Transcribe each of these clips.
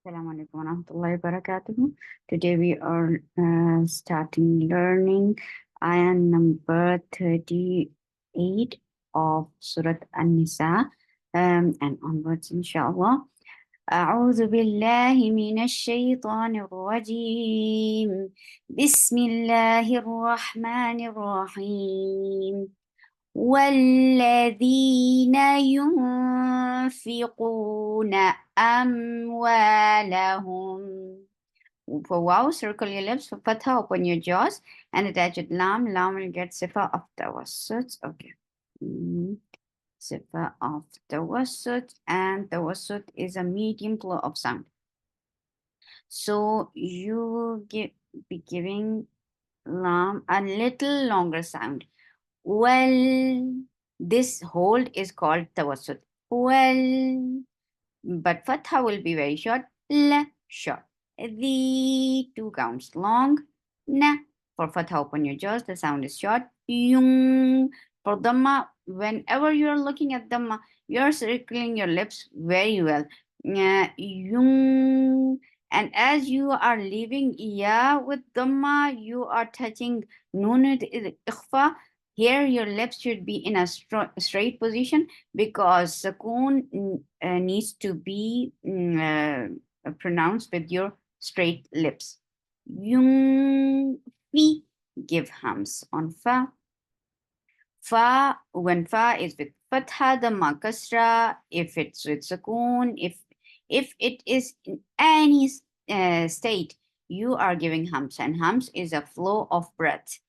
Assalamu alaikum warahmatullahi wabarakatuh. Today we are starting learning ayat number 38 of Surah An-Nisa and onwards inshallah. أعوذ بالله من الشيطان الرجيم بسم الله الرحمن الرحيم والذين ينفقون أموالهم. For wow, circle your lips. For fatha, open your jaws and attach it lam. Lam will get sifa of tawassut. Okay. Sifa of tawassut, and tawassut is a medium flow of sound. So you will be giving lam a little longer sound. Well, this hold is called tawassut. Well, but fatha will be very short. La, short. The two counts long. Na, for fatha, open your jaws, the sound is short. Yung, for dhamma, whenever you're looking at dhamma, you're circling your lips very well. Yung, and as you are leaving ya with dhamma, you are touching nun ikhfa. Here, your lips should be in a straight position because sukoon needs to be pronounced with your straight lips. Yung fi, give hums on fa. Fa, when fa is with fatha, the kasra, if it's with sukoon, if it is in any state, you are giving hums, and hums is a flow of breath.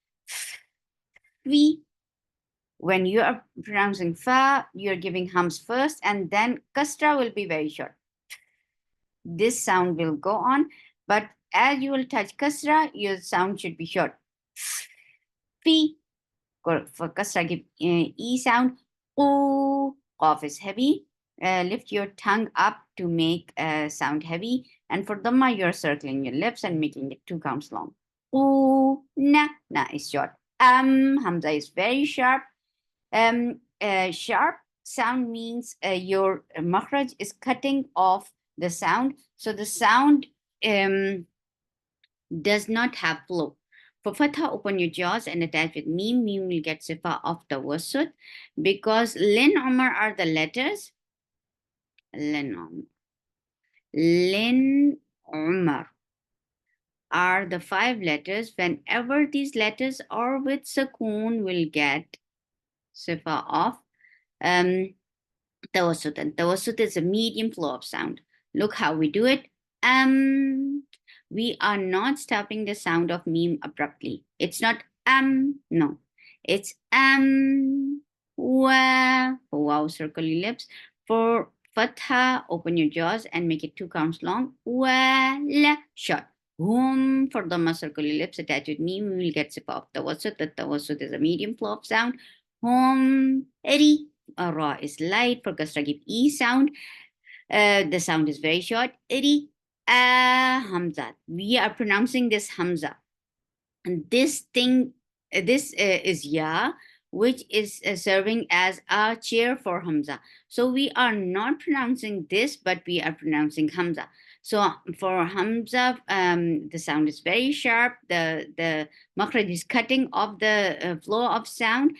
Fi, when you are pronouncing fa, you're giving hums first, and then kasra will be very short. This sound will go on, but as you will touch kasra, your sound should be short. Fi, for kasra, give e sound. O, qaf is heavy. Lift your tongue up to make sound heavy. And for dhamma, you're circling your lips and making it 2 counts long. O, na is short. Hamza is very sharp. Sharp sound means your makhraj is cutting off the sound, so the sound does not have flow. For fatha, open your jaws and attach with meme. Meme will get sifa of tawassut because lin umar are the letters. Lin umar are the 5 letters. Whenever these letters are with sukoon, will get sifa of tawassut, and tawassut is a medium flow of sound. Look how we do it. We are not stopping the sound of meme abruptly. It's not no. It's wa. For wow, circle your lips. For fatha, open your jaws and make it 2 counts long. Wa, la, short. Hum, for dhamma, circle your lips, attach with meme, we will get sifa of tawassut. The tawassut is a medium flow of sound. Hum, ri. Ra is light. For kasra, give e sound. The sound is very short. Ri, hamza. We are pronouncing this hamza. And this thing, this is ya, which is serving as a chair for hamza. So we are not pronouncing this, but we are pronouncing hamza. So for hamza, the sound is very sharp. The makhraj is cutting off the flow of sound.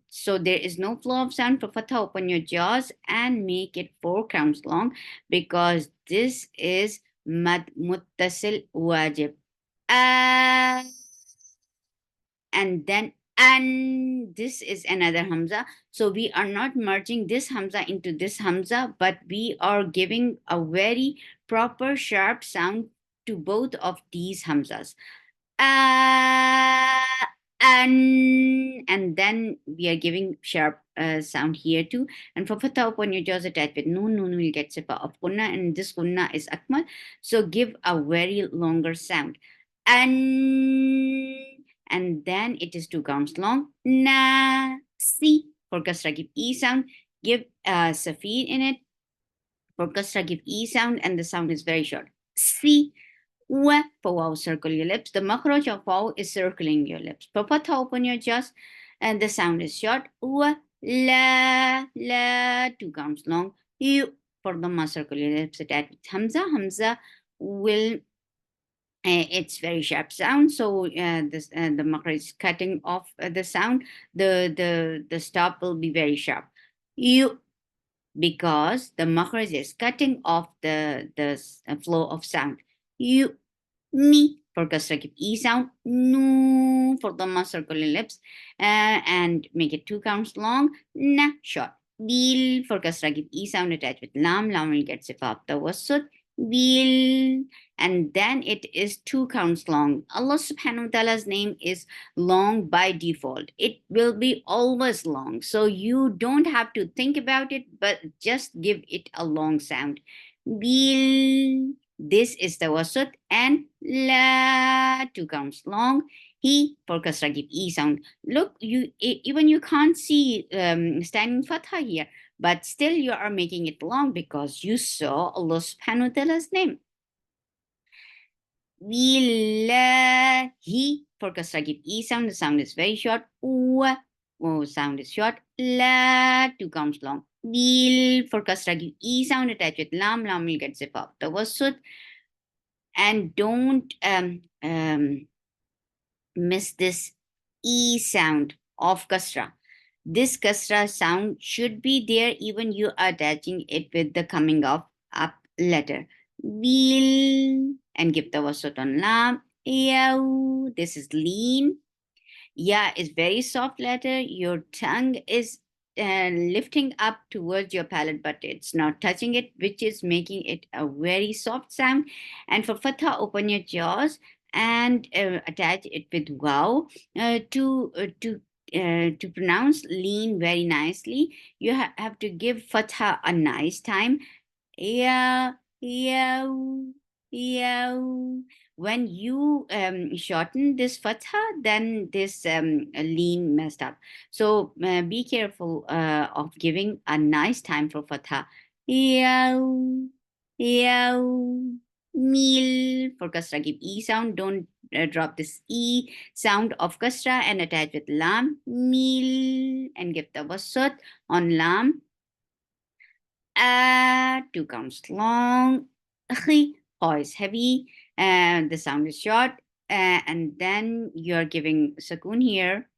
So there is no flow of sound. For fatha, open your jaws and make it 4 counts long because this is mad muttasil wajib. And then this is another hamza. So we are not merging this hamza into this hamza, but we are giving a very proper sharp sound to both of these hamzas. And then we are giving sharp sound here too. And for fatha, open your jaws, attached with noon will get sifa of kunna, and this kunna is akmal. So give a very longer sound. And then it is 2 counts long. Na, si. For kasra, give e sound. Give safir in it. For kasra, give e sound, and the sound is very short. Si. Wa, for wow, circle your lips. The makhraj of wow is circling your lips. For fatha, open your jaws, and the sound is short. Wa, la, 2 counts long. You. for Dhamma circular lips attached with Hamza. Hamza will it's very sharp sound, so this the makhraj is cutting off the sound. The stop will be very sharp. You because the makhraj is cutting off the flow of sound. You me for kasra give e sound, no for the circular lips, and make it 2 counts long. Na short. Bil for kasra give e sound attached with lam. Lam will get sifa tawassut. Bil, and then it is 2 counts long. Allah subhanahu wa ta'ala's name is long by default. It will be always long. So you don't have to think about it, but just give it a long sound. Bil. This is the wasut, and la 2 counts long. He for kasra give e sound. Look, even you can't see standing fatha here, but still you are making it long because you saw Allah subhanahu wa ta'ala's name. Billahi for kasra give e sound. The sound is very short. Sound is short. La 2 counts long. Bil for kasra give e sound attached with lam. Lam will get zip up. Tawassut. And don't miss this e sound of kasra. This kasra sound should be there even you are attaching it with the coming up letter. Bil, and give the wasut on lam. Yaw, this is lean. Yeah, it's very soft letter. Your tongue is lifting up towards your palate, but it's not touching it, which is making it a very soft sound. And for fatha, open your jaws and attach it with wow to pronounce lean very nicely. You have to give fatha a nice time. Yeah, yeah, yeah. When you shorten this fatha, then this lean messed up. So be careful of giving a nice time for fatha. Yeah, yeah. Meal for kasra, give e sound. Don't drop this e sound of kasra and attach with lam. Meal, and give the wasat on lam. 2 counts long. Ho is heavy, and the sound is short. And then you're giving sakun here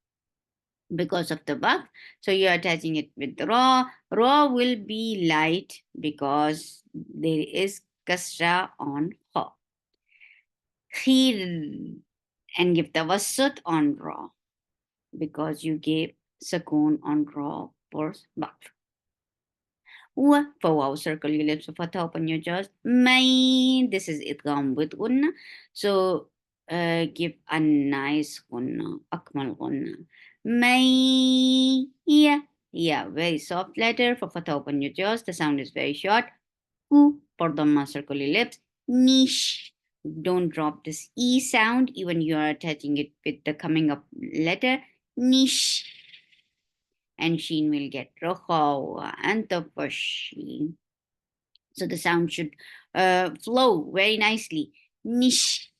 because of the bak. So you're attaching it with the raw. Raw will be light because there is kasra on ho. Khir, and give tawassut on raw because you gave sakun on raw for bak. For wow, circle your lips, fatha, open your jaws. Main, this is idgham with gunna. So give a nice gunna, akmal gunna. May, yeah, very soft letter. For fatha, open your jaws. The sound is very short. For dhamma, circle your lips. Nish, don't drop this e sound even you are attaching it with the coming up letter. Nish, and sheen will get roho and tafashi. So the sound should flow very nicely. Nish,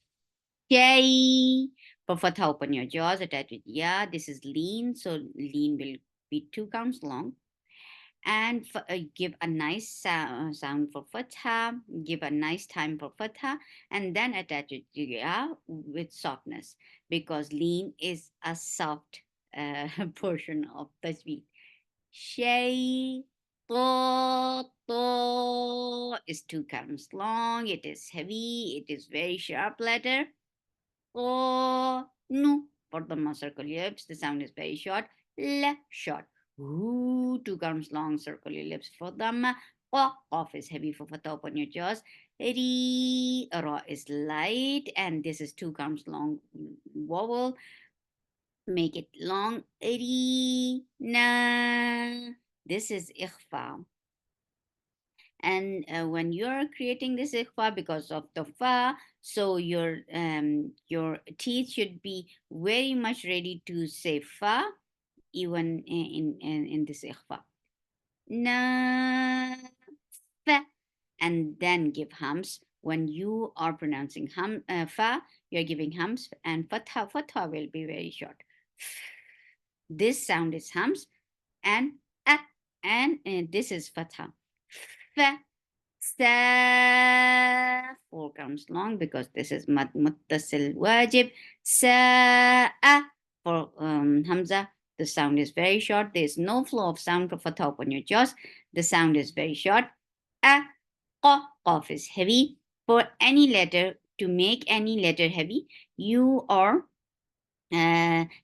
shay. For fatha, open your jaws, attach it. Yeah, this is lean, so lean will be 2 counts long. And give a nice sound for fatha, give a nice time for fatha, and then attach it yeah, with softness because lean is a soft portion of tajweed. Shay, to is 2 counts long. It is heavy. It is very sharp letter. To, nu for the circular lips. The sound is very short. La short. Ooh, 2 counts long circular lips for dhamma. Off is heavy for fatha, open your jaws. Ri, ra is light, and this is 2 counts long vowel. Make it long. Ri, na. This is ikhfa. And when you're creating this ikhfa because of the fa, so your teeth should be very much ready to say fa even in this ikhfa. Na fa, and then give hums. When you are pronouncing fa, you're giving hums, and fatha will be very short. This sound is hums, and this is fatha. Fa, Sa. Four comes long because this is mad muttasil wajib. Sa. For Hamza, the sound is very short. There is no flow of sound for fatha upon your jaws. The sound is very short. A. Qaf is heavy. For any letter, to make any letter heavy, you are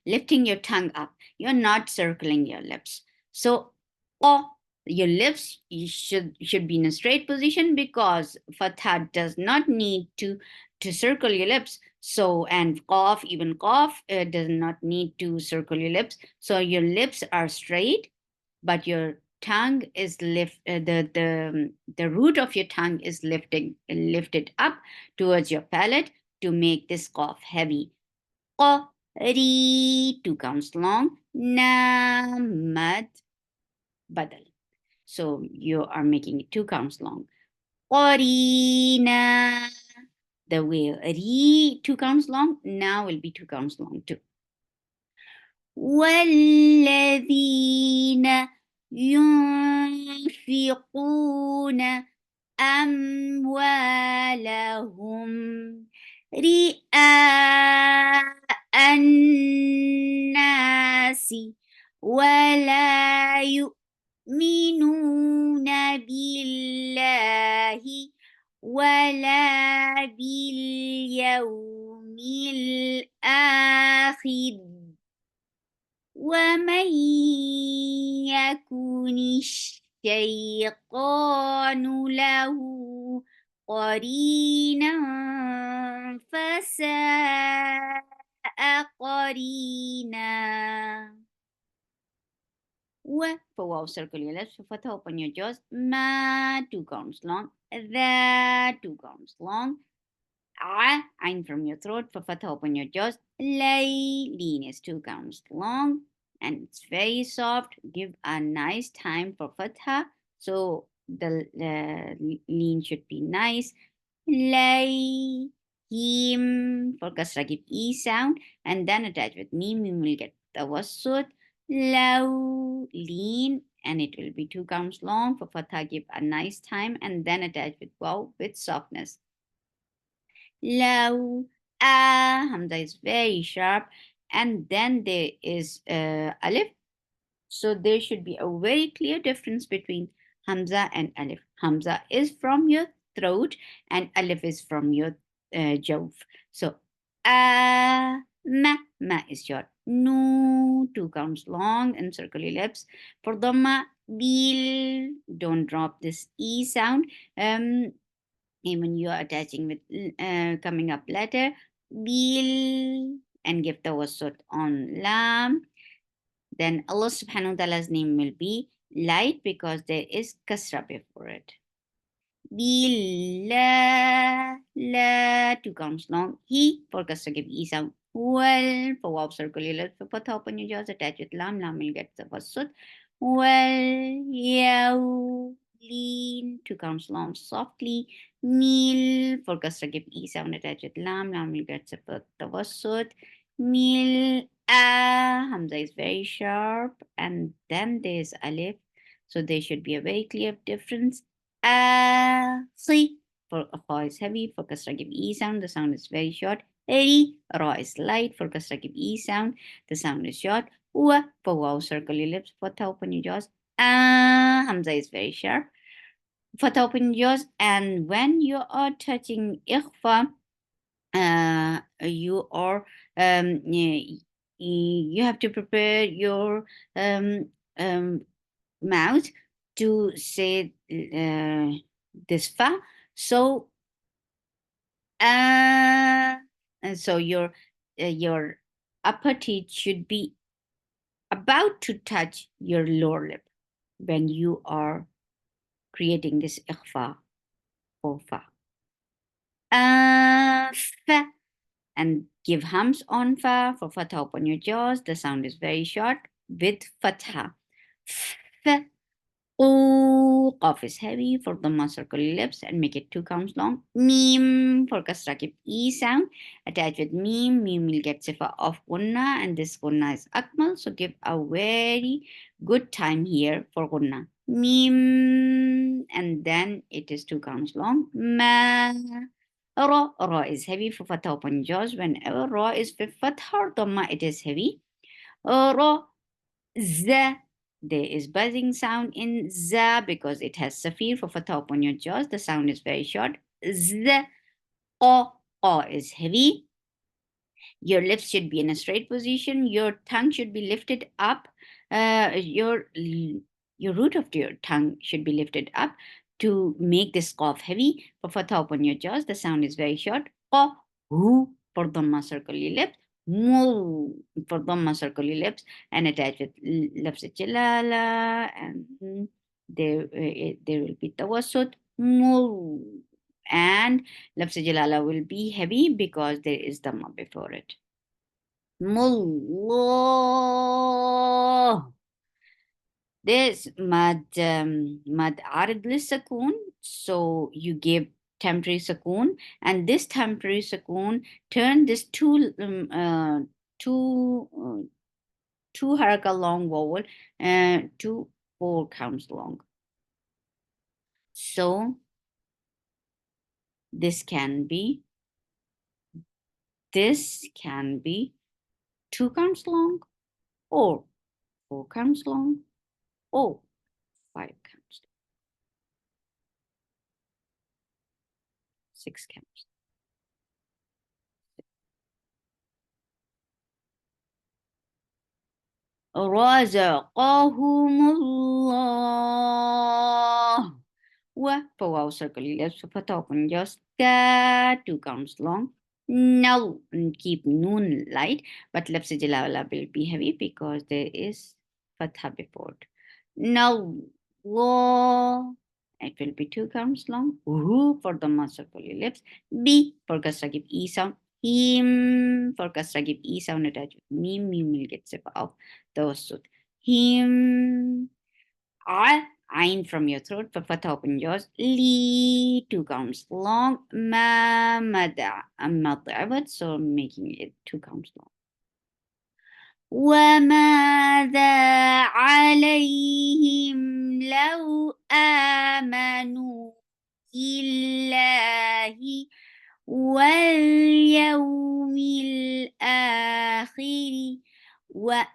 lifting your tongue up. You're not circling your lips. So, oh, your lips should be in a straight position because fatha does not need to circle your lips. So, and cough, even cough, does not need to circle your lips. So your lips are straight, but your tongue is the root of your tongue is lifted up towards your palate to make this cough heavy. Ri, two counts long. Na, mad, badal. So you are making it two counts long. Qorina. The way ri, two counts long, now will be two counts long too. والذين ينفقون أموالهم رئاء الناس ولا يؤمنون بالله ولا باليوم الآخر ومن يكن الشيطان له قرينا فساء قرينا. For wow, circle your lips. For fatha, open your jaws. Ma, two counts long. The, two counts long. Ain from your throat. For fatha, open your jaws. Lay, lean is two counts long. And it's very soft. Give a nice time for fatha. So the lean should be nice. Lay, him. For kasra, give e sound. And then attach with mim. Mim will get tawassut. Low, lean, and it will be two counts long. For fatha, give a nice time and then attach with waw with softness. Low, hamza is very sharp, and then there is alif. So there should be a very clear difference between hamza and alif. Hamza is from your throat, and alif is from your jawf. So ma is short. No, two counts long and circle your lips. For dhamma, bil, don't drop this e sound. Even you are attaching with coming up letter, bil, and give the wasut on lam. Then Allah subhanahu wa ta'ala's name will be light because there is kasra before it. Billah, la, two counts long. He, for kasra, give e sound. Well, for waw, circle your lips. For fatha, open your jaws, attach with lam. Lam will get the wasut. Well, yaw, lean, two counts long, softly. Mil, for kasra, give e sound, attach with lam. Lam will get the wasut. Mil, hamza is very sharp, and then there's alif. So there should be a very clear difference. Si, for kha is heavy, for kasra give e sound, the sound is very short. Ri, ra is light, for kasra give e sound, the sound is short. Wa, for wow, circle your lips, fatha, open your jaws. Hamza is very sharp. Fatha, open your jaws, and when you are touching ikhfa, you are you have to prepare your mouth to say this fa. So and so your upper teeth should be about to touch your lower lip when you are creating this ikhfa or fa. Fa, and give hums on fa. For fatha, open your jaws. The sound is very short with fatha. Fa. Oh, qaf is heavy. For dhamma, circle your lips and make it two counts long. Mim, for kasra, give e sound. Attach with mim. Mim will get sifa of gunna, and this gunna is akmal. So give a very good time here for gunna. Mim. and then it is two counts long. Ma. Ra is heavy for fatha open jaws. Whenever ra is with fatha or dhamma, it is heavy. Ra, za. There is buzzing sound in za because it has safir for fatha upon your jaws. The sound is very short. Z. O is heavy. Your lips should be in a straight position. Your tongue should be lifted up. Your root of your tongue should be lifted up to make this cough heavy. For fatha upon your jaws, the sound is very short. O, hu, for dhamma, circle your lips. Mu, for dhamma, circle your lips and attach with lafz jalala, and there will be tawassut. Mu, and lafz jalala will be heavy because there is dhamma before it. Mullah. This mad arid lisakun. So you give temporary sakun, and this temporary sakun turn this two haraka long vowel to four counts long. So this can be two counts long, or four counts long, or five counts, six counts. رزقهم الله. For wow circle your lips for open just two counts long. Now keep noon light, but lips jalala will be heavy because there is fatha before it. Now law, it will be two counts long. Who for the circle your lips. B for kasra give e sound. Him for kasra give e sound attached with meme. Meme will get zip off the sud. Him. Ain from your throat for fatha open jaws. Li two counts long. Ma mada mad so making it two counts long. وماذا عليهم لو آمنوا بالله واليوم الآخر وأنفقوا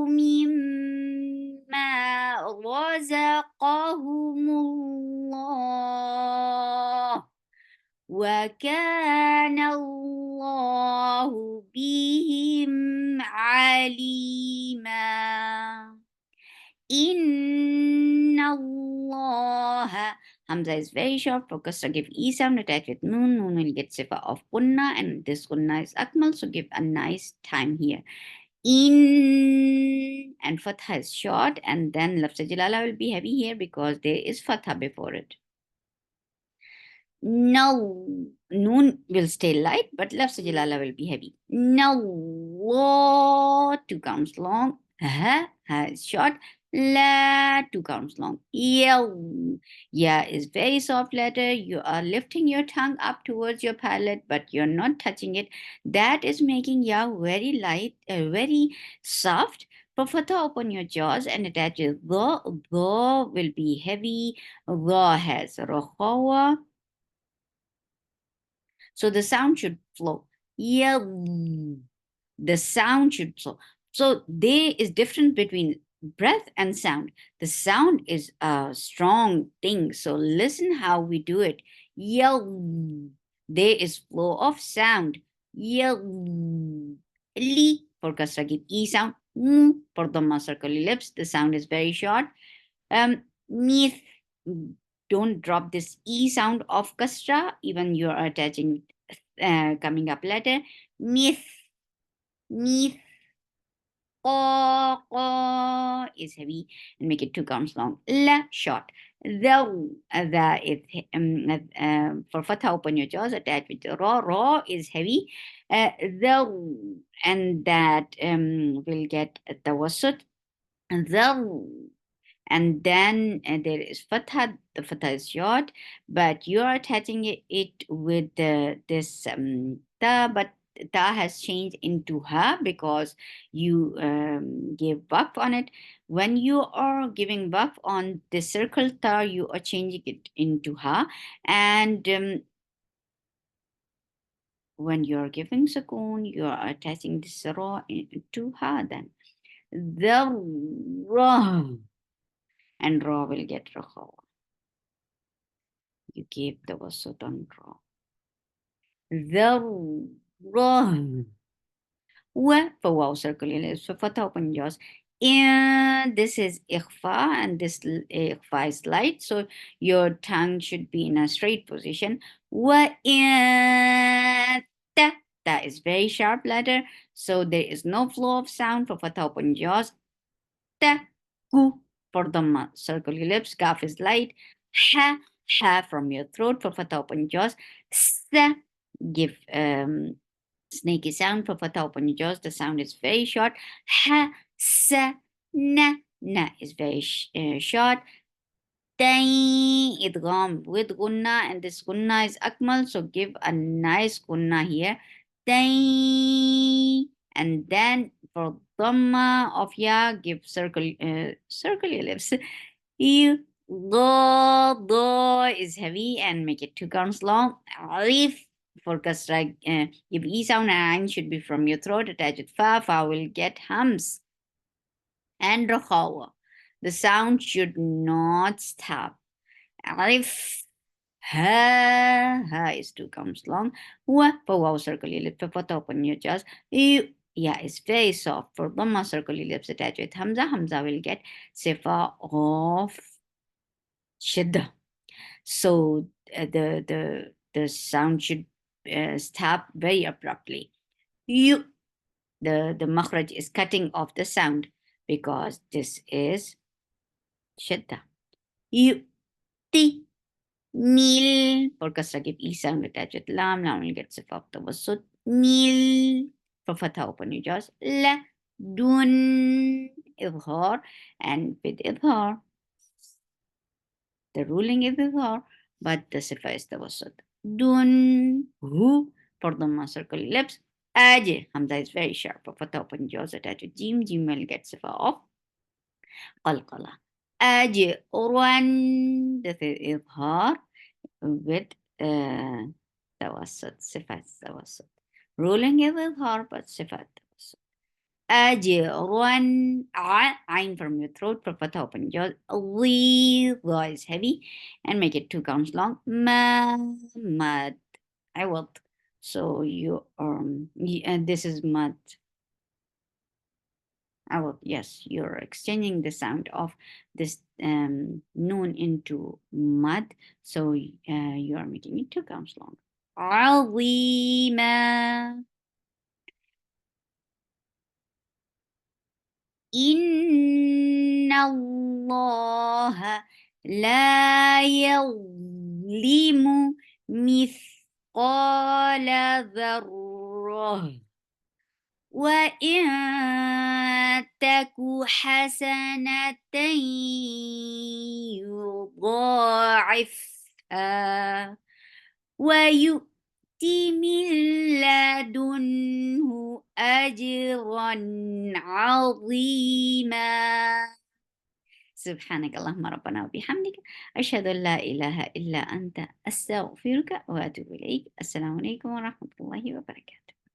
مما رزقهم الله وكان الله بهم عليما إن الله. Hamza is very short. Focus to give E sound attached with noon. Noon will get sifa of gunna, and this gunna is akmal, so give a nice time here. In and fatha is short, and then lafz jalala will be heavy here because there is fatha before it. No, noon will stay light, but lafz jalala will be heavy. No, two counts long. Ha is short. La, two counts long. Yeah is very soft letter. You are lifting your tongue up towards your palate, but you're not touching it. That is making ya very light, very soft. For fatha open your jaws and attach it. Go will be heavy. Go has rohawa. So the sound should flow. Yeah, the sound should flow. So there is difference between breath and sound. The sound is a strong thing. So listen how we do it. Yeah, there is flow of sound. Yeah, li for kasra give e sound. For dhamma circle lips. The sound is very short. Mith, don't drop this e sound of kasra even you are attaching coming up later. Mith is heavy and make it two counts long. La short. The is for fatha open your jaws attached with raw is heavy. And that will get the wasut. And then there is fatha. The fatha is short, but you are attaching it with this ta, but ta has changed into ha because you gave buff on it. When you are giving buff on the circle ta, you are changing it into ha. And when you're giving sukoon, you are attaching this ra into ha. Then the ra, and ra will get raha. You gave the wasut on ra. The ra. وفواو circular ففتح open jaws. And this is ikhfa, and this ikhfa is light, so your tongue should be in a straight position. وإن ta, ta is very sharp letter, so there is no flow of sound for fatha open jaws. Ta, ku for the circle your lips. Kaf is light. Ha, ha from your throat for fatha open jaws. Sa, give snaky sound for fatha open your jaws. The sound is very short. Ha, sa, na, na is very short. Tain, idgham with gunna, and this gunna is akmal, so give a nice gunna here. Tain, and then for dhamma of ya, give circle your lips. You do is heavy and make it 2 counts long. Alif for kasra, give e sound, and should be from your throat. Attach it fa, fa will get hums. And rahawa, the sound should not stop. Alif, ha, ha is 2 counts long. Wa for wow, circle your lips. For open your jaws. You, yeah, it's very soft. For dhamma, circle your lips. Attach with hamza. Hamza will get sifa of shidda. So the sound should stop very abruptly. You, the makhraj is cutting off the sound because this is shidda. You, ti, mil, for kasra give e sound attached with lam. Lam will get sifa of tawassut. Mil, for fatha open your jaws. La, dun, idhar, and with idhar. The ruling is idhar, but the sifa is tawassut. Dun, hu, for the circle lips. Aj, hamza is very sharp. For fatha open jaws attached with jim. Jim will get sifa of qalqala. Aj, urwan, this is idhar with tawassut, sifat tawassut. Ruling is idhar, but sifat tawassut. أجر عين from your throat for fatha open jaws. Gha is heavy and make it 2 counts long. Mad. I will. So you and this is mad. I will. Yes, you're exchanging the sound of this noon into mad. So you are making it 2 counts long. عظيما. إن الله لا يظلم مثقال ذرة وإن تك حسنة يضاعفها ويؤت من لدنه أجرا عظيما. سبحانك اللهم ربنا وبحمدك أشهد أن لا إله إلا أنت أستغفرك وأتوب إليك. السلام عليكم ورحمة الله وبركاته.